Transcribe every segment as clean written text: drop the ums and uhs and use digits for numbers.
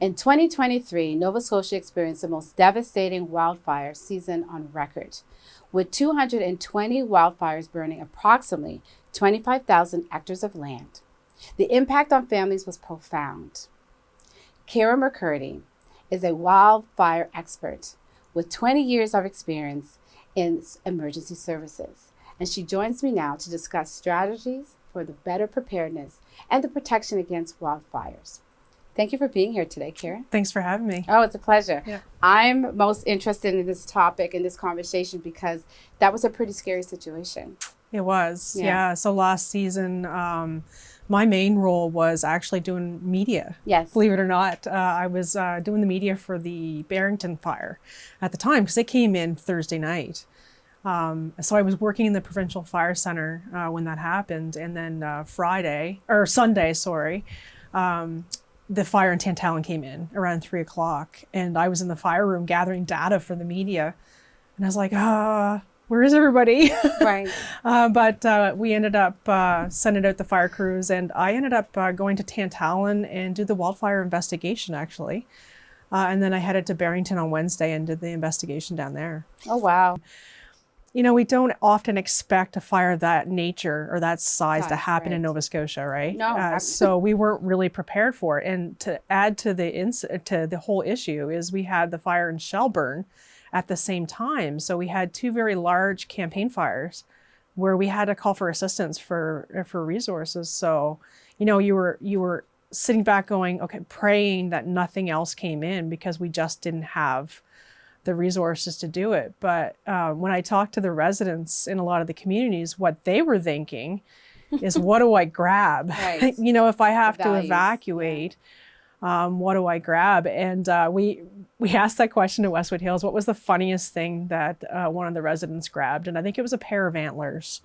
In 2023, Nova Scotia experienced the most devastating wildfire season on record, with 220 wildfires burning approximately 25,000 hectares of land. The impact on families was profound. Kara McCurdy is a wildfire expert with 20 years of experience in emergency services, and she joins me now to discuss strategies for the better preparedness and the protection against wildfires. Thank you for being here today, Kara. Thanks for having me. Oh, it's a pleasure. Yeah. I'm most interested in this topic, in this conversation, because that was a pretty scary situation. It was, yeah. So last season, my main role was actually doing media. Yes. Believe it or not, I was doing the media for the Barrington fire at the time because it came in Thursday night. So I was working in the Provincial Fire Center when that happened, and then Sunday, the fire in Tantallon came in around 3:00, and I was in the fire room gathering data for the media, and I was like, where is everybody? Right. But we ended up sending out the fire crews, and I ended up going to Tantallon and do the wildfire investigation, actually. And then I headed to Barrington on Wednesday and did the investigation down there. Oh, wow. You know, we don't often expect a fire of that nature or that size to happen right. in Nova Scotia, right? No. So we weren't really prepared for it. And to add to the whole issue is we had the fire in Shelburne at the same time. So we had two very large campaign fires where we had to call for assistance for resources. So, you know, you were sitting back going, okay, praying that nothing else came in because we just didn't have the resources to do it. But when I talked to the residents in a lot of the communities, what they were thinking is, what do I grab? Right. You know, if I have to evacuate, what do I grab? And we asked that question to Westwood Hills. What was the funniest thing that one of the residents grabbed? And I think it was a pair of antlers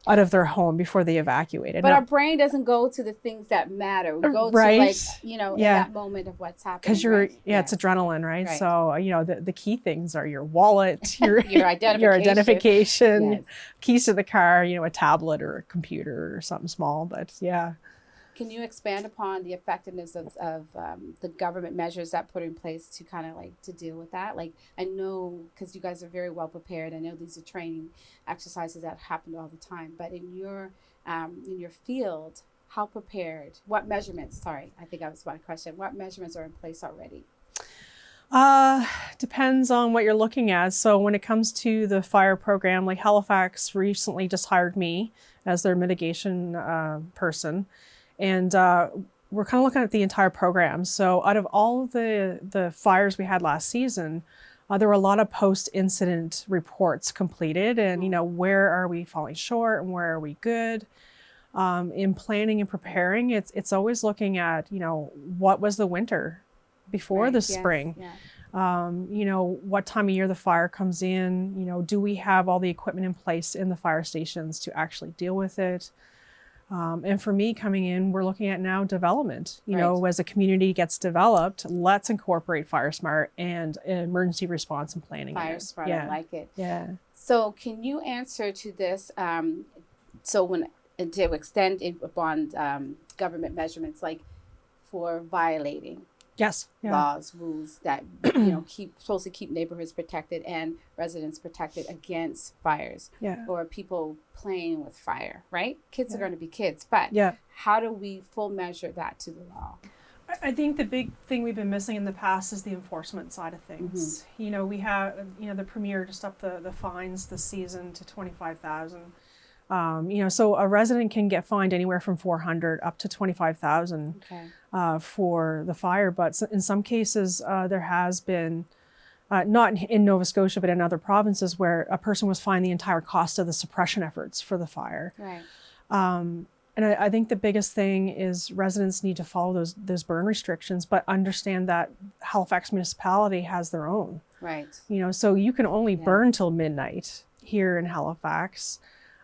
out of their home before they evacuated. But our brain doesn't go to the things that matter. We go to, like, you know, in that moment of what's happening. Because it's adrenaline, right? So, you know, the key things are your wallet, your identification, yes. Keys to the car, you know, a tablet or a computer or something small. But yeah. Can you expand upon the effectiveness of the government measures that put in place to kind of like to deal with that? Like, I know, because you guys are very well prepared. I know these are training exercises that happen all the time. But in your field, how prepared? What measurements? Sorry, I think that was my question. What measurements are in place already? Depends on what you're looking at. So when it comes to the fire program, like Halifax recently just hired me as their mitigation person. And we're kind of looking at the entire program. So out of all the fires we had last season, there were a lot of post-incident reports completed. And, you know, where are we falling short and where are we good? In planning and preparing, it's always looking at, you know, what was the winter before the spring? Yeah. You know, what time of year the fire comes in? You know, do we have all the equipment in place in the fire stations to actually deal with it? And for me coming in, we're looking at now development. You know, as a community gets developed, let's incorporate Fire Smart and emergency response and planning. Fire Smart, I like it. Yeah. So can you answer to this? To extend upon government measurements, like for violating laws, rules that you know supposed to keep neighborhoods protected and residents protected against fires, or people playing with fire, right? Kids are going to be kids, but how do we full measure that to the law? I think the big thing we've been missing in the past is the enforcement side of things. Mm-hmm. You know, we have, you know, the Premier just upped the fines this season to $25,000. You know, so a resident can get fined anywhere from $400 up to $25,000 for the fire. But in some cases, there has been, not in Nova Scotia, but in other provinces, where a person was fined the entire cost of the suppression efforts for the fire. Right. And I think the biggest thing is residents need to follow those burn restrictions, but understand that Halifax municipality has their own. Right. You know, so you can only burn till midnight here in Halifax.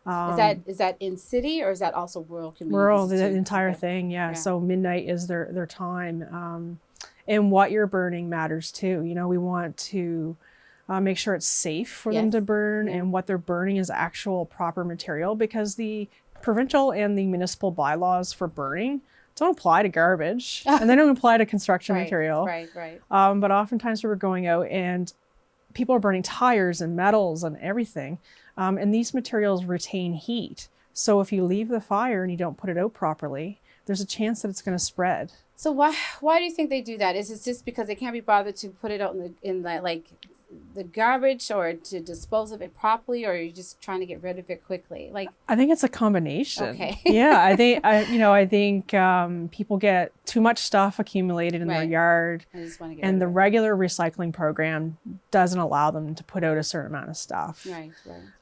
Is that in city, or is that also rural communities? Rural, the entire thing, yeah. So midnight is their time. And what you're burning matters too. You know, we want to make sure it's safe for them to burn, and what they're burning is actual proper material, because the provincial and the municipal bylaws for burning don't apply to garbage and they don't apply to construction Right, material. right. But oftentimes we're going out and people are burning tires and metals and everything. And these materials retain heat. So if you leave the fire and you don't put it out properly, there's a chance that it's going to spread. So why do you think they do that? Is it just because they can't be bothered to put it out in the garbage or to dispose of it properly, or are you just trying to get rid of it quickly? Like, I think it's a combination. Okay. Yeah, I think people get too much stuff accumulated in their Right. yard, I just want to get and rid the of regular recycling program doesn't allow them to put out a certain amount of stuff. it. Right.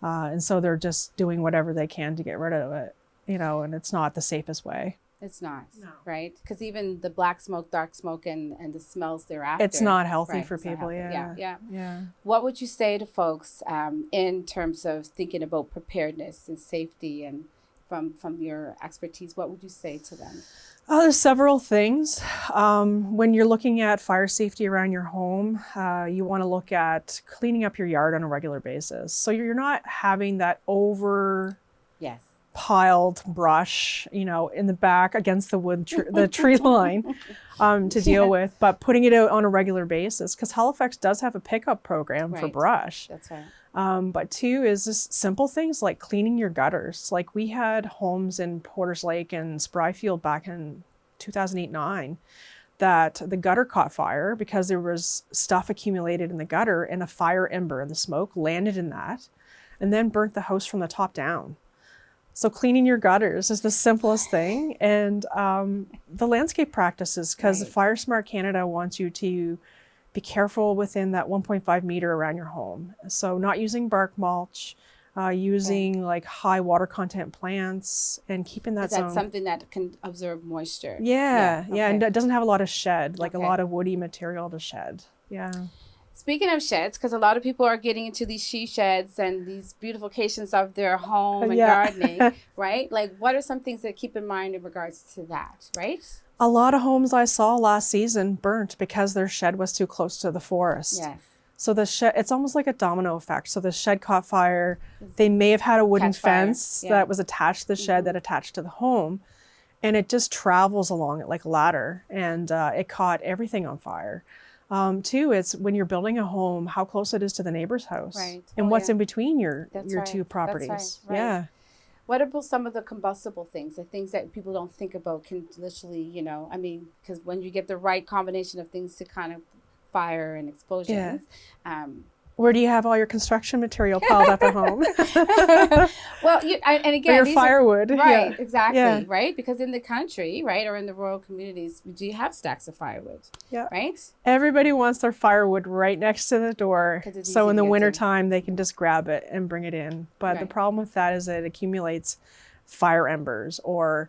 And so they're just doing whatever they can to get rid of it, and it's not the safest way. It's not. No. Right? Because even the black smoke, dark smoke, and the smells thereafter. It's not healthy Right, for it's not people. healthy. Yeah. What would you say to folks in terms of thinking about preparedness and safety, and from your expertise, what would you say to them? There's several things. When you're looking at fire safety around your home, you want to look at cleaning up your yard on a regular basis. So you're not having that over Yes. piled brush, in the back against the tree line to deal with, but putting it out on a regular basis, because Halifax does have a pickup program for Right. brush. That's right. But two is just simple things like cleaning your gutters. Like we had homes in Porters Lake and Spryfield back in 2008-9 that the gutter caught fire because there was stuff accumulated in the gutter, and a fire ember and the smoke landed in that and then burnt the house from the top down. So cleaning your gutters is the simplest thing. And the landscape practices, because Right. Fire Smart Canada wants you to be careful within that 1.5 meter around your home. So not using bark mulch, using like high water content plants, and keeping that Is that zone. something that can absorb moisture? Yeah, okay. and it doesn't have a lot of shed, like Okay. a lot of woody material to shed. Yeah. Speaking of sheds, because a lot of people are getting into these she sheds and these beautifications of their home and Yeah. gardening, right? Like, what are some things that keep in mind in regards to that, right? A lot of homes I saw last season burnt because their shed was too close to the forest. Yes. So the shed, it's almost like a domino effect. So the shed caught fire. They may have had a wooden Catch fire, fence yeah. that was attached to the shed that attached to the home. And it just travels along it like a ladder, and it caught everything on fire. Two, it's when you're building a home, how close it is to the neighbor's house, Right. and Oh, what's yeah. in between your That's your right. two That's properties. right. Yeah. What about some of the combustible things, the things that people don't think about can literally, because when you get the right combination of things to kind of fire and explosions, Where do you have all your construction material piled up at home? well, and Or again, your these are- firewood. right, Yeah. exactly, Yeah. right? Because in the country, right, or in the rural communities, we do have stacks of firewood, Yeah. right? Everybody wants their firewood right next to the door. 'Cause it's So easy in to the get to. wintertime, they can just grab it and bring it in. But the Right. problem with that is it accumulates fire embers, or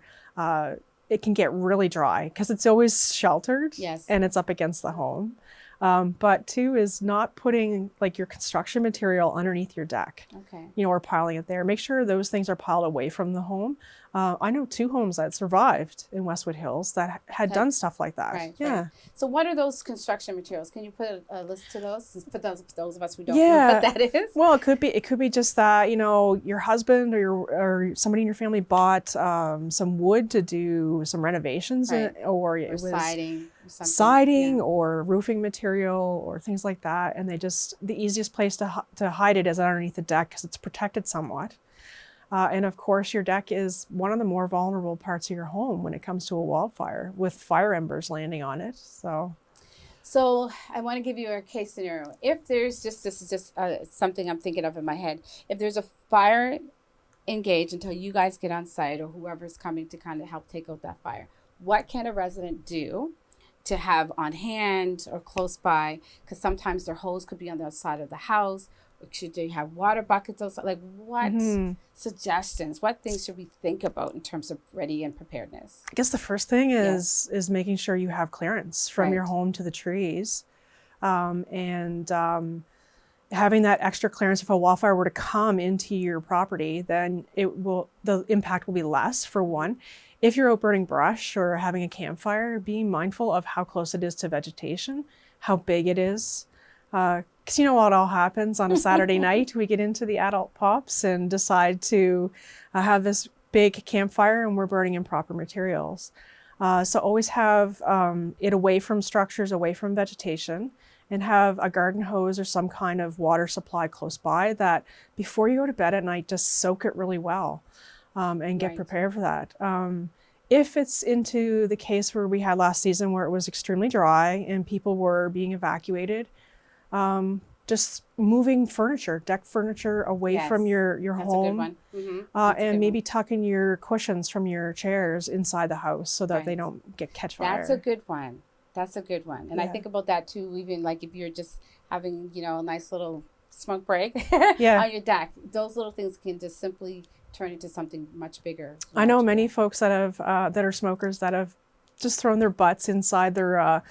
it can get really dry because it's always sheltered Yes. and it's up against the home. But two is not putting like your construction material underneath your deck, Okay. or piling it there. Make sure those things are piled away from the home. I know 2 homes that survived in Westwood Hills that had done stuff like that. Right. Yeah. Right. So what are those construction materials? Can you put a list to those for those of us who don't Yeah. know what that is? Well, it could be just that, your husband or somebody in your family bought some wood to do some renovations Right. or it Or was siding. Or something. siding Yeah. or roofing material or things like that, and the easiest place to hide it is underneath the deck because it's protected somewhat. And of course, your deck is one of the more vulnerable parts of your home when it comes to a wildfire, with fire embers landing on it. So I want to give you a case scenario. If there's this is just something I'm thinking of in my head. If there's a fire engaged until you guys get on site or whoever's coming to kind of help take out that fire, what can a resident do to have on hand or close by? Because sometimes their hose could be on the outside of the house. Or should they have water buckets outside? Like, what suggestions, what things should we think about in terms of ready and preparedness? I guess the first thing is making sure you have clearance from your Right. home to the trees, and having that extra clearance. If a wildfire were to come into your property, then the impact will be less, for one. If you're out burning brush or having a campfire, being mindful of how close it is to vegetation, how big it is. Because you know what all happens on a Saturday night? We get into the adult pops and decide to have this big campfire, and we're burning improper materials. So always have it away from structures, away from vegetation, and have a garden hose or some kind of water supply close by that before you go to bed at night, just soak it really well and get prepared for that. If it's into the case where we had last season where it was extremely dry and people were being evacuated, just moving furniture, deck furniture away from your That's home. a good one. And maybe tucking your cushions from your chairs inside the house so that they don't catch fire. That's a good one. That's a good one. And I think about that too, even like if you're just having, a nice little smoke break on your deck, those little things can just simply turn into something much bigger. I know many folks that have that are smokers that have just thrown their butts inside their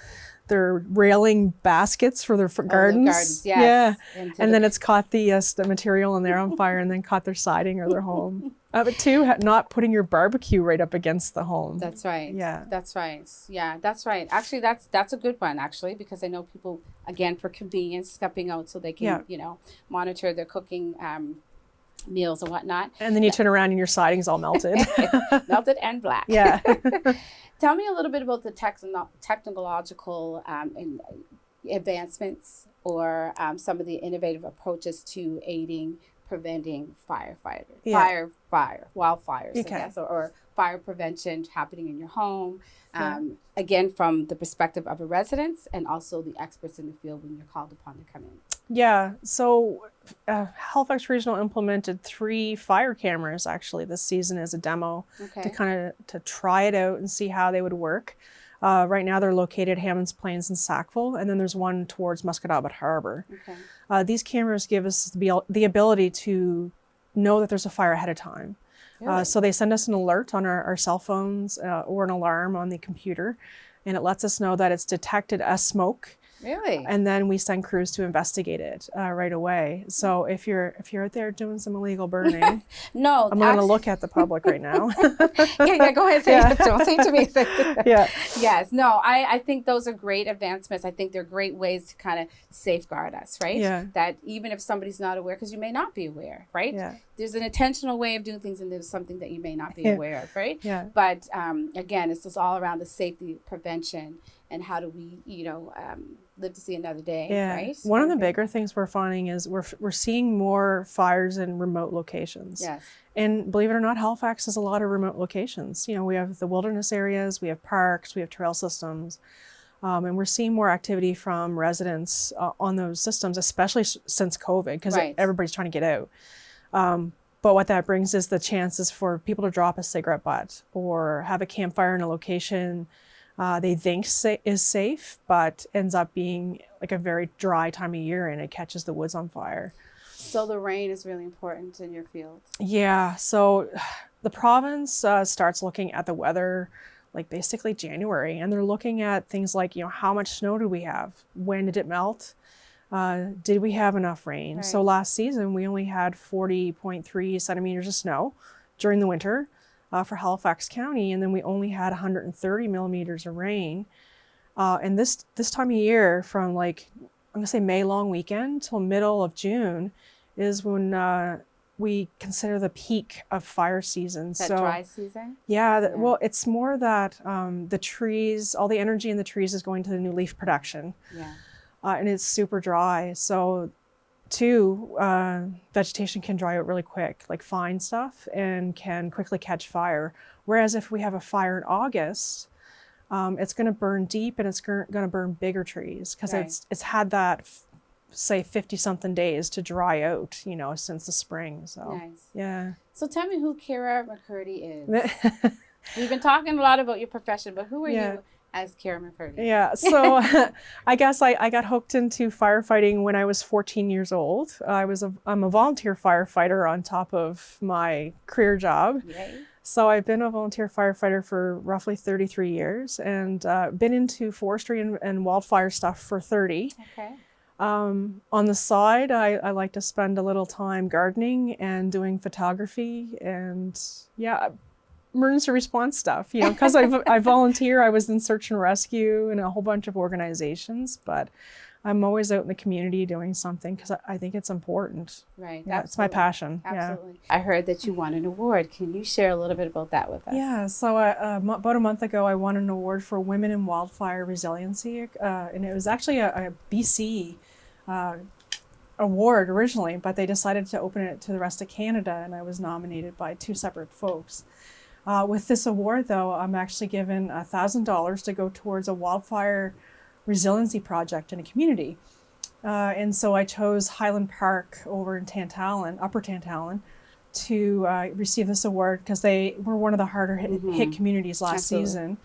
railing baskets for their gardens. Yes. Yeah, and then it's caught the material in there on fire, and then caught their siding or their home. But two, not putting your barbecue right up against the home. That's right. Yeah, that's right. Yeah, that's right. Actually, that's a good one. Actually, because I know people, again, for convenience, stepping out so they can monitor their cooking meals and whatnot. And then you turn around and your siding's all melted. Melted and black. Yeah. Tell me a little bit about the technological advancements or some of the innovative approaches to aiding preventing wildfires, I guess, or fire prevention happening in your home. Again, from the perspective of a resident and also the experts in the field when you're called upon to come in. Yeah, so Halifax Regional implemented 3 fire cameras actually this season as a demo to try it out and see how they would work. Right now they're located at Hammonds Plains and Sackville, and then there's one towards Musquodoboit Harbor. These cameras give us the ability to know that there's a fire ahead of time. Really? So they send us an alert on our cell phones or an alarm on the computer, and it lets us know that it's detected as smoke. Really? And then we send crews to investigate it right away. So if you're out there doing some illegal burning, no, I'm going to look at the public right now. yeah, go ahead, say it. Don't say it to me. Yeah. Yes. No, I think those are great advancements. I think they're great ways to kind of safeguard us, right? Yeah. That even if somebody's not aware, because you may not be aware, right? Yeah. There's an intentional way of doing things, and there's something that you may not be aware of, right? Yeah. But again, it's just all around the safety prevention and how do we, live to see another day, right? One of the bigger things we're finding is we're seeing more fires in remote locations. Yes. And believe it or not, Halifax has a lot of remote locations. We have the wilderness areas, we have parks, we have trail systems. And we're seeing more activity from residents on those systems, especially since COVID, because everybody's trying to get out. But what that brings is the chances for people to drop a cigarette butt or have a campfire in a location they think is safe, but ends up being like a very dry time of year and it catches the woods on fire. So the rain is really important in your field. Yeah, so the province starts looking at the weather like basically January, and they're looking at things like, how much snow do we have? When did it melt? Did we have enough rain? So last season we only had 40.3 centimeters of snow during the winter. For Halifax County, and then we only had 130 millimeters of rain. And this time of year, from I'm gonna say May long weekend till middle of June, is when we consider the peak of fire season. That dry season? Yeah. Well, it's more that the trees, all the energy in the trees is going to the new leaf production. Yeah. And it's super dry. So vegetation can dry out really quick, like fine stuff, and can quickly catch fire. Whereas if we have a fire in August, it's going to burn deep and it's going to burn bigger trees because it's had that, say, 50-something days to dry out, since the spring. So, nice. Yeah. So tell me who Kara McCurdy is. We've been talking a lot about your profession, but who are you as Kara McCurdy? Yeah, so I guess I got hooked into firefighting when I was 14 years old. I'm a volunteer firefighter on top of my career job. Yay. So I've been a volunteer firefighter for roughly 33 years and been into forestry and wildfire stuff for 30. Okay. On the side, I like to spend a little time gardening and doing photography and emergency response stuff, because I volunteer. I was in search and rescue in a whole bunch of organizations, but I'm always out in the community doing something because I think it's important. Right. Yeah, it's my passion. Absolutely. Yeah. I heard that you won an award. Can you share a little bit about that with us? Yeah. So about a month ago, I won an award for Women in Wildfire Resiliency, and it was actually a BC award originally, but they decided to open it to the rest of Canada, and I was nominated by 2 separate folks. With this award, though, I'm actually given $1,000 to go towards a wildfire resiliency project in a community. And so I chose Highland Park over in Tantallon, Upper Tantallon, to receive this award because they were one of the harder hit communities last season.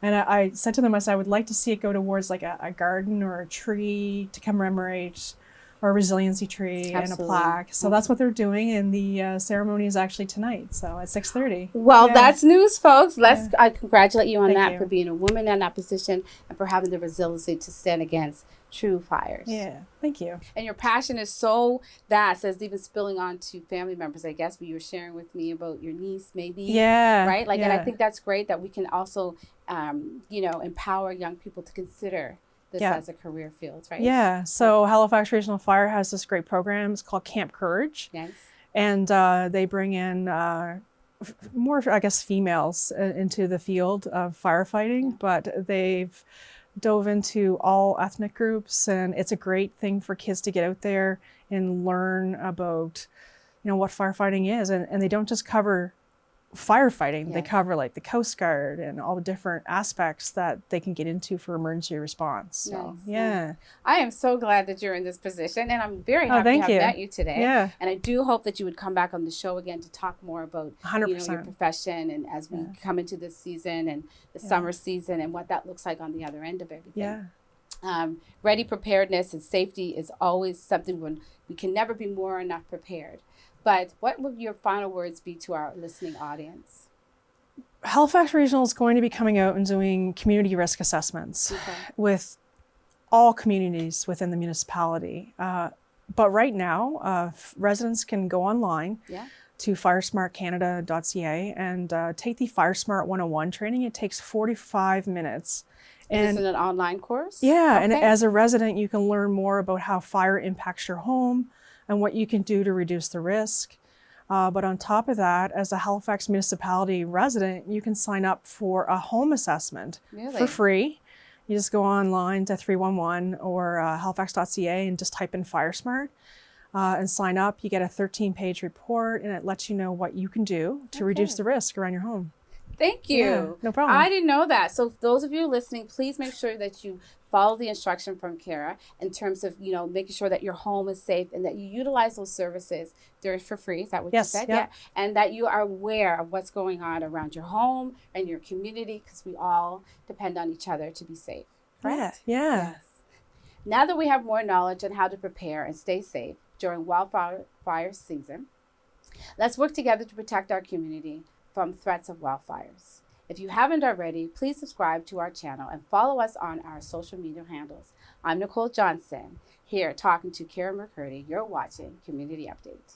And I said to them, I said, I would like to see it go towards like a garden or a tree to commemorate, or a resiliency tree and a plaque. So that's what they're doing, and the ceremony is actually tonight, so at 6:30. Well, that's news, folks. I congratulate you on that, for being a woman in that position and for having the resiliency to stand against true fires. Yeah, thank you. And your passion is so vast, as even spilling on to family members, I guess, but you were sharing with me about your niece, maybe. Yeah. Right? And I think that's great that we can also, empower young people to consider this as a career field, right? Yeah. So Halifax Regional Fire has this great program. It's called Camp Courage. Yes. And they bring in more, I guess, females into the field of firefighting, but they've dove into all ethnic groups, and it's a great thing for kids to get out there and learn about, what firefighting is. And they don't just cover firefighting, they cover like the Coast Guard and all the different aspects that they can get into for emergency response. So, I am so glad that you're in this position, and I'm very happy to have met you today. Yeah. And I do hope that you would come back on the show again to talk more about 100%. Your profession, and as we come into this season and the summer season and what that looks like on the other end of everything. Yeah. Ready preparedness and safety is always something when we can never be more enough prepared. But what would your final words be to our listening audience? Halifax Regional is going to be coming out and doing community risk assessments with all communities within the municipality. But right now, residents can go online to firesmartcanada.ca and take the FireSmart 101 training. It takes 45 minutes. And is it an online course? Yeah, and as a resident, you can learn more about how fire impacts your home and what you can do to reduce the risk. But on top of that, as a Halifax municipality resident, you can sign up for a home assessment for free. You just go online to 311 or halifax.ca and just type in FireSmart and sign up. You get a 13-page report, and it lets you know what you can do to reduce the risk around your home. Thank you. Yeah, no problem. I didn't know that. So those of you listening, please make sure that you follow the instruction from Kara in terms of, making sure that your home is safe and that you utilize those services. They're for free. Is that what you said? Yeah. And that you are aware of what's going on around your home and your community, because we all depend on each other to be safe. Right? Yeah. Yes. Now that we have more knowledge on how to prepare and stay safe during wildfire season, let's work together to protect our community from threats of wildfires. If you haven't already, please subscribe to our channel and follow us on our social media handles. I'm Nicole Johnson, here talking to Kara McCurdy. You're watching Community Update.